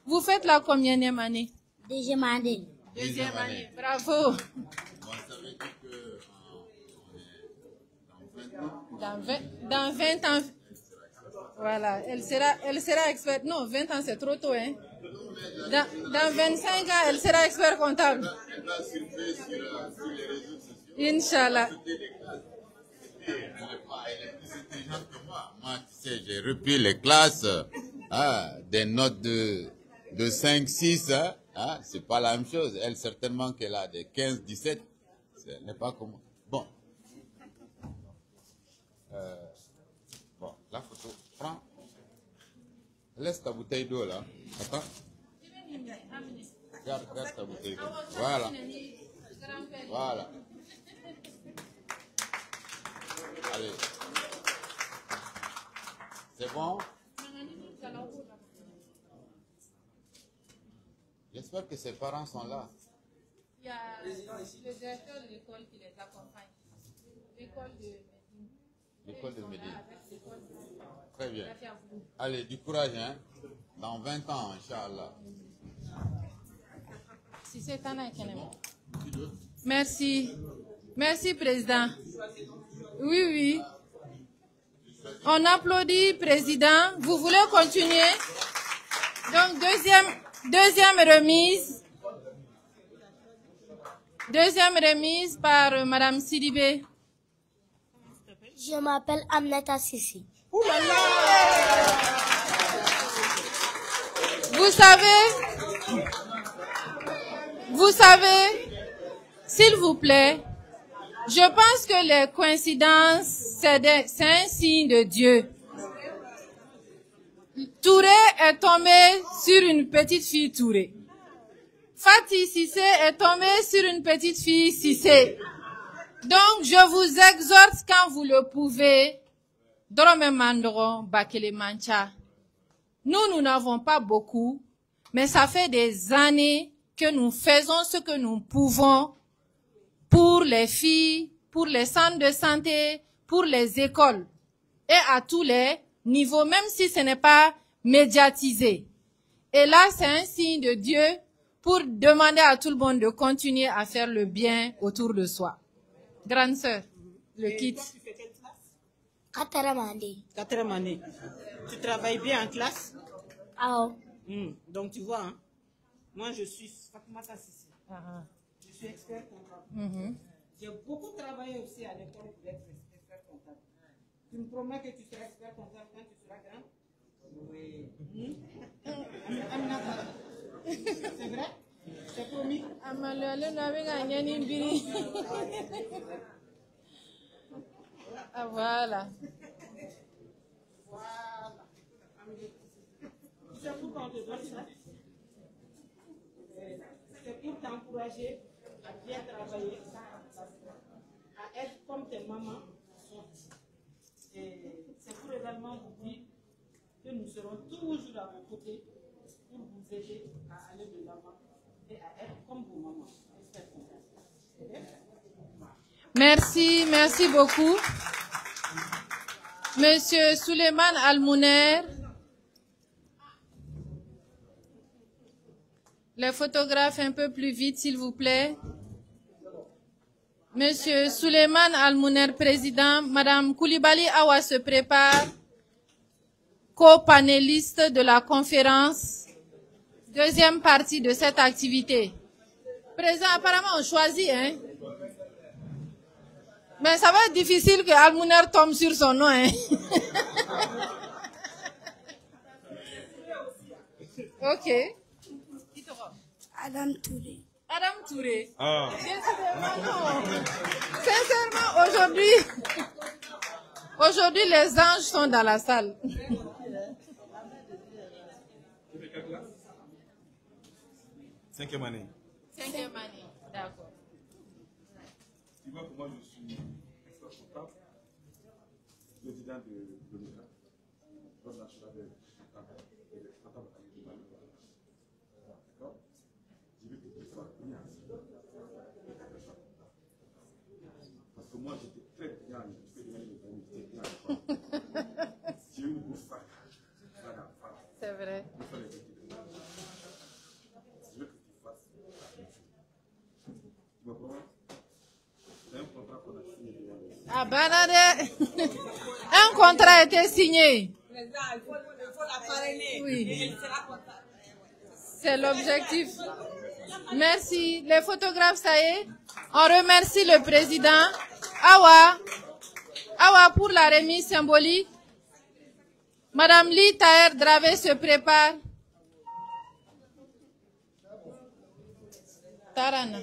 Vous faites la combienième année? Deuxième année. Deuxième année. Bravo. Dans 20 ans. Voilà. Elle sera experte. Non, 20 ans, c'est trop tôt, hein. Dans 25 ans, elle sera expert comptable. Inch'Allah. Moi, tu sais, j'ai repris les classes, des notes de 5, 6, c'est pas la même chose. Elle, certainement qu'elle a des 15, 17, ce n'est pas comme... Bon. Bon, la photo, prends. Laisse ta bouteille d'eau là. Attends. Garde ta bouteille d'eau. Voilà. Voilà. Allez. C'est bon? J'espère que ses parents sont là. Il y a le directeur de l'école qui les accompagne. L'école de Médine. Très bien. Allez, du courage, hein? Dans 20 ans, Inch'Allah. Si c'est un Merci. Merci, président. Oui, oui. On applaudit, président. Vous voulez continuer? Donc, deuxième remise. Deuxième remise par Madame Sidibé. Je m'appelle Aminata Sissi. Ouh là là! Vous savez, Vous savez, s'il vous plaît, je pense que les coïncidences, c'est un signe de Dieu. Touré est tombé sur une petite fille Touré. Fati Sissé est tombé sur une petite fille Sissé. Donc, je vous exhorte quand vous le pouvez, Dorome Mandoro, Bakele Mancha. Nous n'avons pas beaucoup, mais ça fait des années que nous faisons ce que nous pouvons pour les filles, pour les centres de santé, pour les écoles et à tous les niveaux, même si ce n'est pas médiatisé. Et là, c'est un signe de Dieu pour demander à tout le monde de continuer à faire le bien autour de soi. Grande sœur, le kit. Tu fais quelle classe? Quatrième année. Quatrième année. Tu travailles bien en classe? Ah. Donc tu vois, hein, moi je suis Fatoumata Sissi. Je suis expert comptable. J'ai beaucoup travaillé aussi à l'école pour être expert comptable. Tu me promets que tu seras expert comptable quand tu seras grande? Oui. C'est vrai? C'est promis? Ah, voilà. C'est pour qu'on te donne ça. C'est pour t'encourager à bien travailler, à être comme tes mamans sont. C'est pour également vous dire que nous serons toujours à vos côtés pour vous aider à aller de l'avant et à être comme vos mamans. Merci, merci beaucoup. Monsieur Suleiman Almouner. Les photographes un peu plus vite, s'il vous plaît. Monsieur Suleiman Almouner, président. Madame Koulibaly Awa se prépare. Co-panéliste de la conférence. Deuxième partie de cette activité. Président, apparemment, on choisit, hein? Mais ça va être difficile que Almouner tombe sur son nom, hein? Ok. Adam Touré. Adam Touré. Ah. Sincèrement, aujourd'hui, les anges sont dans la salle. Cinquième année. Cinquième année, d'accord. Tu vois que moi je suis expert comptable, président de l'UNECA, l'Ordre national des comptables. D'accord? Je veux que tu sois bien. Parce que moi j'étais très bien, je peux donner les amis, j'étais bien. J'ai eu beaucoup de fac. C'est vrai. Je veux que tu fasses. Tu me comprends? C'est un contrat qu'on a signé. Ah, Banade. Un contrat a été signé. Il faut la parrainer. Oui. C'est l'objectif. Merci. Les photographes, ça y est. On remercie le président. Awa pour la remise symbolique. Madame Lee Taher Dravé se prépare. Tarana.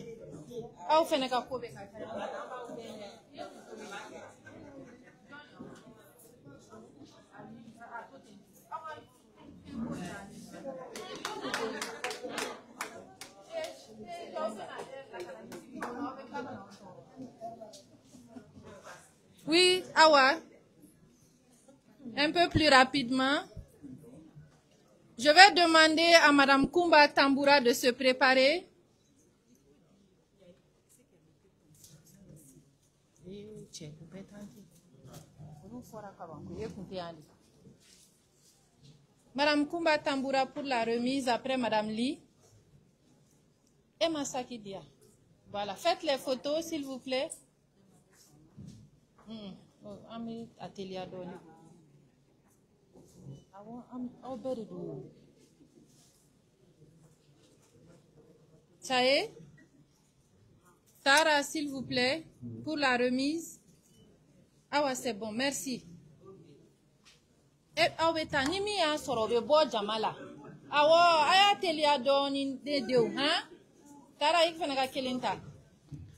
Oui, Awa. Un peu plus rapidement. Je vais demander à Madame Kumba Tamboura de se préparer. Madame Kumba Tamboura pour la remise après Madame Lee. Et Masaki Dia. Voilà, faites les photos s'il vous plaît. Atelier donné. Ça y est? Tara, s'il vous plaît, pour la remise. Ah ouais, c'est bon, merci. Et Aweta, Nimi a sorobe bo jamala. Awo, aya telia doni de deu, hein? Tara ik fenaka kelinta.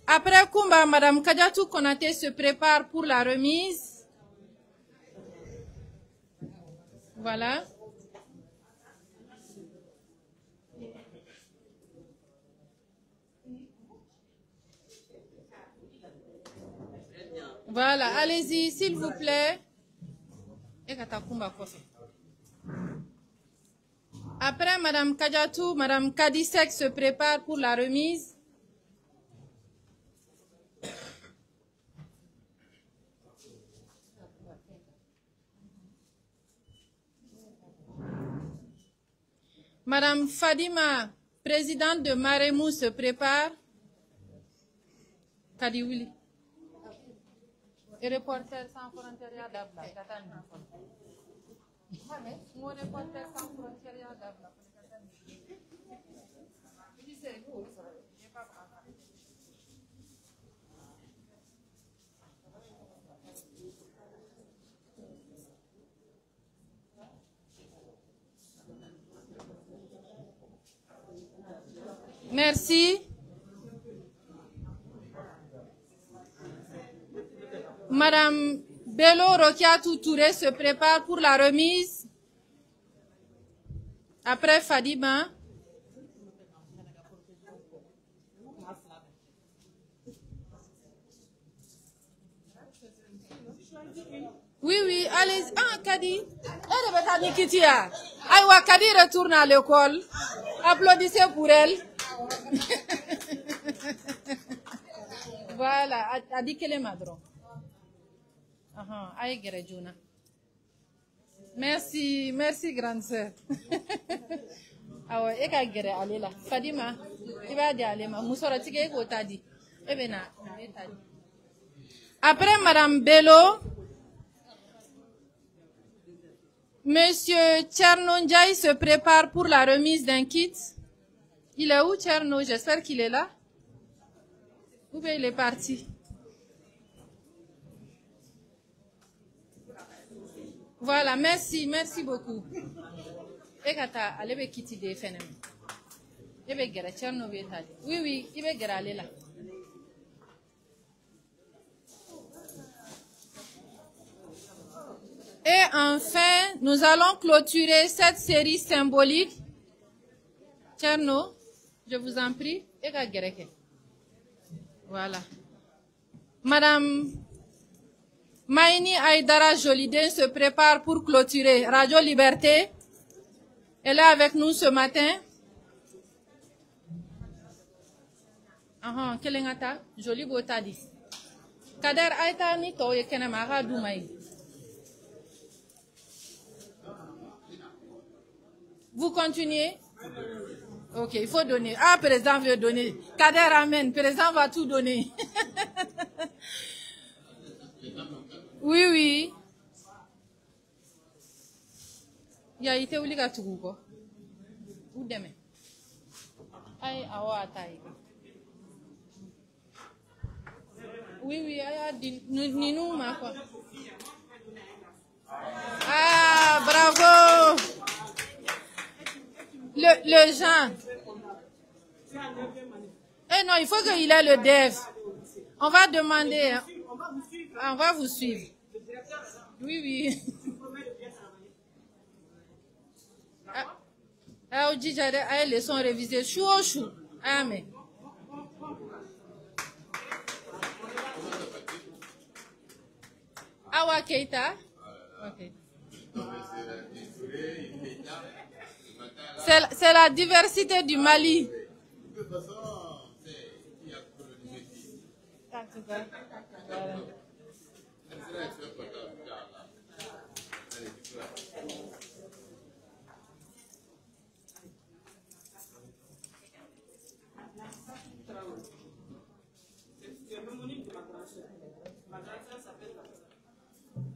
Après Kumba, Madame Kadiatou Konaté se prépare pour la remise. Voilà. Voilà, allez-y, s'il vous plaît. Après Madame Kadiatou, Madame Kadisek se prépare pour la remise. Madame Fadima, présidente de Maremou, se prépare. Kadiwili. Et reporter sans frontières d'Abla. Mon reporter sans frontières d'Abla. Merci. Madame Bello Rokiatou Touré se prépare pour la remise. Après Fadima. Oui, oui, allez. Ah, Kadi. Elle est venue Kitia. Aïwa, Kadi retourne à l'école. Applaudissez pour elle. Voilà, a dit qu'elle est madron. Aïe, Gerejuna. Merci, merci, grande sœur. Ah ouais, eka gere alela. Fadima, iba di alema. Musora tige eko tadi. Ebena, tadi. Après Madame Bello, Monsieur Tcherno Ndiaye se prépare pour la remise d'un kit. Il est où, Tcherno? J'espère qu'il est là. Ou bien il est parti? Voilà, merci, merci beaucoup. Ekata, allez be kiti de fenem. Ebe gera Tcherno be tadi. Oui, oui, ibe gera alela. Et enfin, nous allons clôturer cette série symbolique. Tcherno, je vous en prie. Eka gereke. Voilà. Madame Maïni Aïdara Joliden se prépare pour clôturer Radio Liberté. Elle est avec nous ce matin. Kelengata, joli botadi. Kader Aïta ni to ye kenema Doumaï. Vous continuez? Ok, il faut donner. Ah, président veut donner. Kader amène. Président va tout donner. Oui, oui. Il y a été oublié tout quoi. Où demain? Aïe, awa taille. Oui, oui, aïe, nous, ma quoi. Ah, bravo. Le Jean. Eh non, il faut qu'il ait le dev. On va demander. Hein. On va vous suivre. Oui, oui. Ah, dit j'allais les leçons révisées. Chou au chou. Ah, mais. Awa Keita. Ok. C'est la diversité du Mali. De toute façon, il y a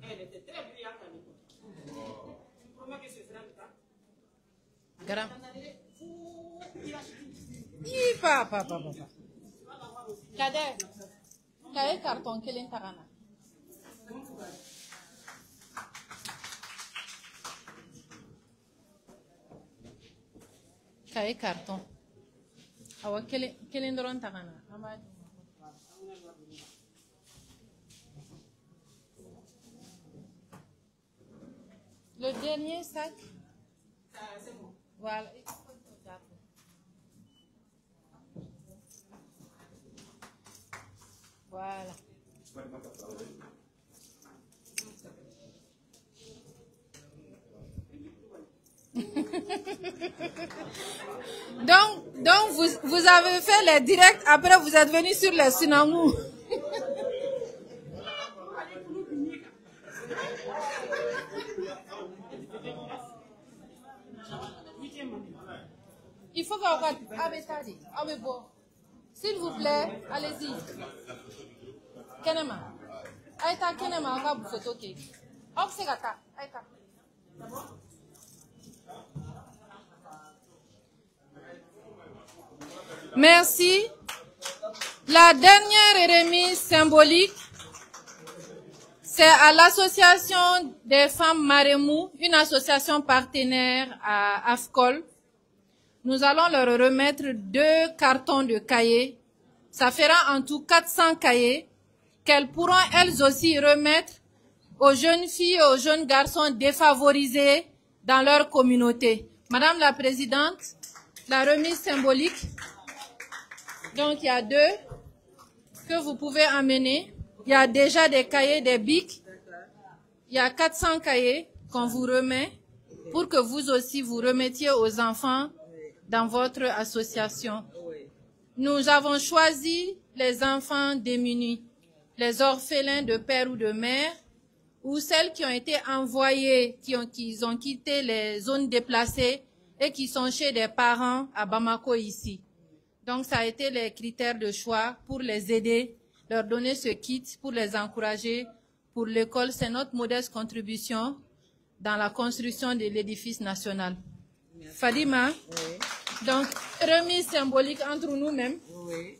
Elle était très brillante à l'école. Comment que ce sera le cas? Grand. Papa. Kader. Kader carton kelen tagana. cahier carton. Awa kelen doron tagana. Le dernier sac. Voilà. Voilà. Donc vous avez fait les directs, après vous êtes venu sur les Sinamou. Il faut qu'on s'il vous plaît, allez-y. Kenema. Aïta Kenema, on va vous photo. Obsegata. Aïta. Merci. La dernière remise symbolique, c'est à l'association des femmes Maremou, une association partenaire à AFCOL. Nous allons leur remettre 2 cartons de cahiers. Ça fera en tout 400 cahiers qu'elles pourront elles aussi remettre aux jeunes filles et aux jeunes garçons défavorisés dans leur communauté. Madame la Présidente, la remise symbolique, donc il y a 2 que vous pouvez amener. Il y a déjà des cahiers, des bics. Il y a 400 cahiers qu'on vous remet pour que vous aussi vous remettiez aux enfants dans votre association. Nous avons choisi les enfants démunis, les orphelins de père ou de mère, ou celles qui ont été envoyées, qui ont quitté les zones déplacées et qui sont chez des parents à Bamako ici. Donc ça a été les critères de choix pour les aider, leur donner ce kit, pour les encourager. Pour l'école, c'est notre modeste contribution dans la construction de l'édifice national. Fadima, oui. Donc remise symbolique entre nous-mêmes, oui,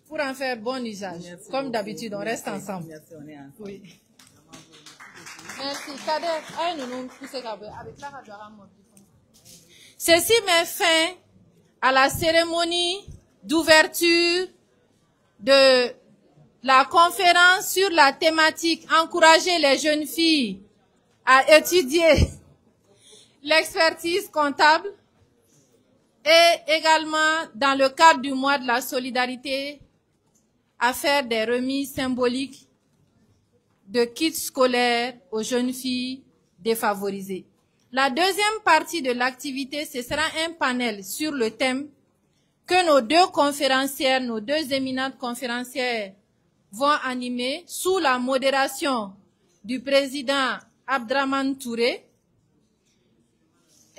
pour en faire bon usage. Merci. Comme d'habitude, on reste ensemble. Merci, on est ensemble. Oui. Merci. Ceci met fin à la cérémonie d'ouverture de la conférence sur la thématique « Encourager les jeunes filles à étudier l'expertise comptable » et également dans le cadre du mois de la solidarité à faire des remises symboliques de kits scolaires aux jeunes filles défavorisées. La deuxième partie de l'activité, ce sera un panel sur le thème que nos 2 conférencières, nos 2 éminentes conférencières vont animer sous la modération du président Abdraman Touré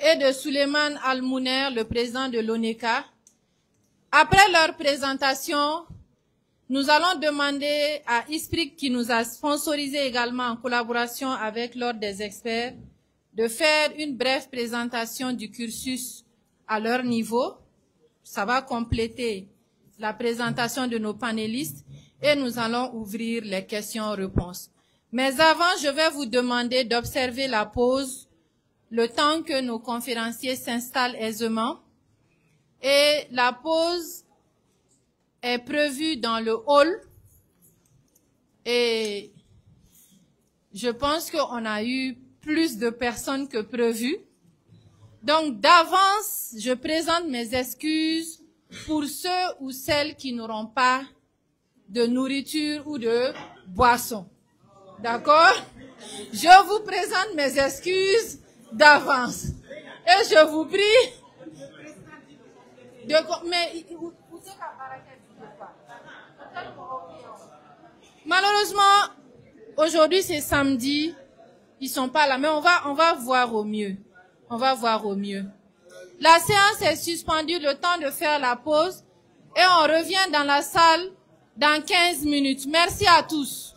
et de Suleiman Almouner, le président de l'ONECA. Après leur présentation, nous allons demander à ISPRIC, qui nous a sponsorisé également en collaboration avec l'Ordre des experts, de faire une brève présentation du cursus à leur niveau. Ça va compléter la présentation de nos panélistes et nous allons ouvrir les questions-réponses. Mais avant, je vais vous demander d'observer la pause, le temps que nos conférenciers s'installent aisément. Et la pause est prévue dans le hall. Et je pense qu'on a eu plus de personnes que prévu. Donc, d'avance, je présente mes excuses pour ceux ou celles qui n'auront pas de nourriture ou de boisson. D'accord? Je vous présente mes excuses d'avance. Et je vous prie de... Mais, malheureusement, aujourd'hui c'est samedi, ils sont pas là, mais on va voir au mieux. On va voir au mieux. La séance est suspendue, le temps de faire la pause, et on revient dans la salle dans 15 minutes. Merci à tous.